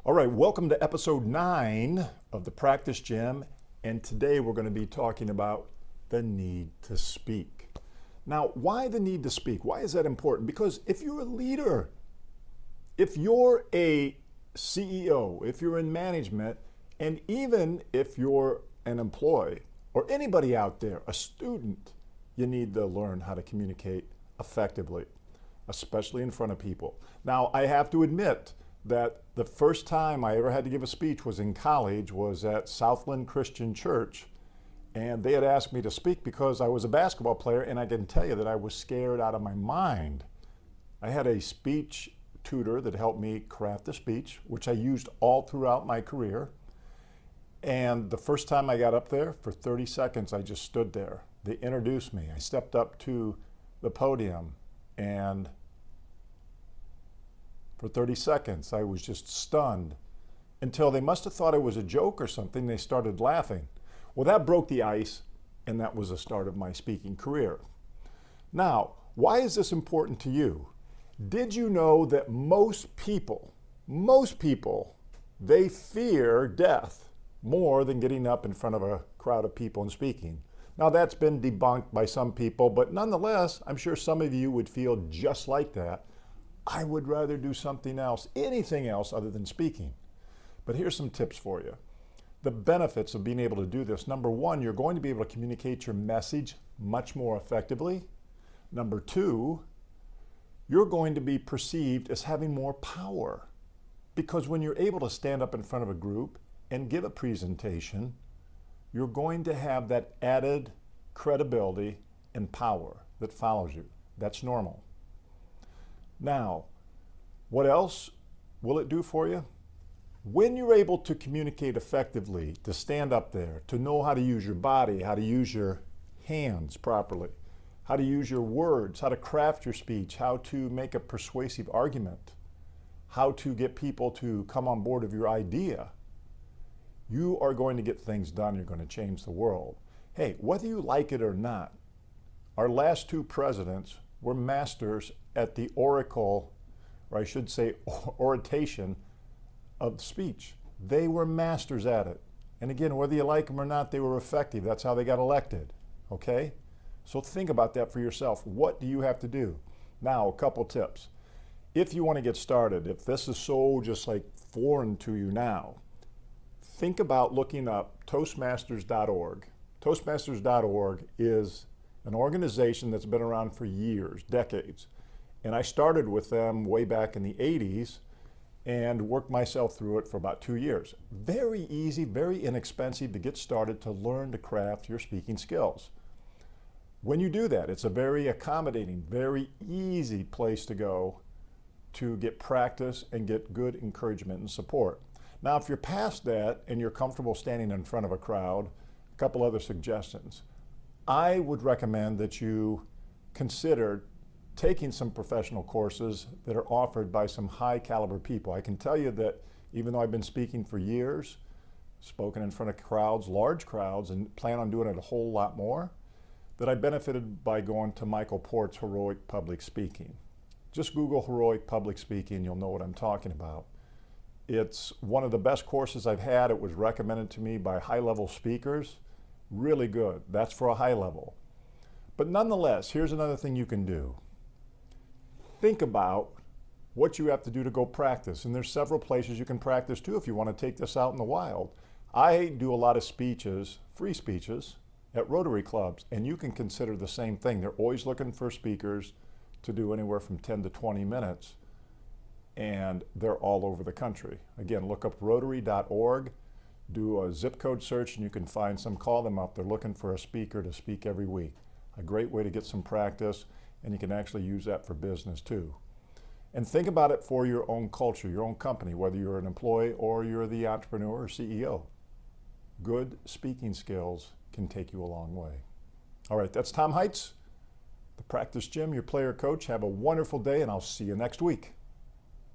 All right, welcome to episode 9 of the Practice Gym, and today we're going to be talking about the need to speak. Now, why the need to speak? Why is that important? Because if you're a leader, if you're a CEO, if you're in management, and even if you're an employee or anybody out there, a student, you need to learn how to communicate effectively, especially in front of people. Now, I have to admit that the first time I ever had to give a speech was in college, was at Southland Christian Church, and they had asked me to speak because I was a basketball player, and I can tell you that I was scared out of my mind. I had a speech tutor that helped me craft a speech, which I used all throughout my career. And the first time I got up there, for 30 seconds, I just stood there. They introduced me. I stepped up to the podium, and for 30 seconds, I was just stunned until they must have thought it was a joke or something. They started laughing. Well, that broke the ice, and that was the start of my speaking career. Now, why is this important to you? Did you know that most people, they fear death more than getting up in front of a crowd of people and speaking? Now, that's been debunked by some people, but nonetheless, I'm sure some of you would feel just like that. I would rather do something else, anything else other than speaking. But here's some tips for you. The benefits of being able to do this. Number one, you're going to be able to communicate your message much more effectively. Number two, you're going to be perceived as having more power, because when you're able to stand up in front of a group and give a presentation, you're going to have that added credibility and power that follows you. That's normal. Now, what else will it do for you? When you're able to communicate effectively, to stand up there, to know how to use your body, how to use your hands properly, how to use your words, how to craft your speech, how to make a persuasive argument, how to get people to come on board of your idea, you are going to get things done. You're going to change the world. Hey, whether you like it or not, our last two presidents were masters at the oracle, or I should say oration of speech. They were masters at it. And again, whether you like them or not, they were effective. That's how they got elected, okay? So think about that for yourself. What do you have to do? Now, a couple tips. If you want to get started, if this is so just like foreign to you now, think about looking up Toastmasters.org. Toastmasters.org is an organization that's been around for years, decades. And I started with them way back in the 80s and worked myself through it for about 2 years. Very easy, very inexpensive to get started to learn to craft your speaking skills. When you do that, it's a very accommodating, very easy place to go to get practice and get good encouragement and support. Now, if you're past that and you're comfortable standing in front of a crowd, a couple other suggestions. I would recommend that you consider taking some professional courses that are offered by some high caliber people. I can tell you that even though I've been speaking for years, spoken in front of crowds, large crowds, and plan on doing it a whole lot more, that I benefited by going to Michael Port's Heroic Public Speaking. Just Google Heroic Public Speaking, you'll know what I'm talking about. It's one of the best courses I've had. It was recommended to me by high-level speakers. Really good. That's for a high level. But nonetheless, here's another thing you can do. Think about what you have to do to go practice. And there's several places you can practice too if you want to take this out in the wild. I do a lot of speeches, free speeches, at Rotary clubs, and you can consider the same thing. They're always looking for speakers to do anywhere from 10 to 20 minutes, and they're all over the country. Again, look up rotary.org. Do a zip code search and you can find some. Call them up. They're looking for a speaker to speak every week. A great way to get some practice, and you can actually use that for business too. And think about it for your own culture, your own company, whether you're an employee or you're the entrepreneur or CEO. Good speaking skills can take you a long way. All right, that's Tom Heitz, the Practice Gym, your player coach. Have a wonderful day, and I'll see you next week.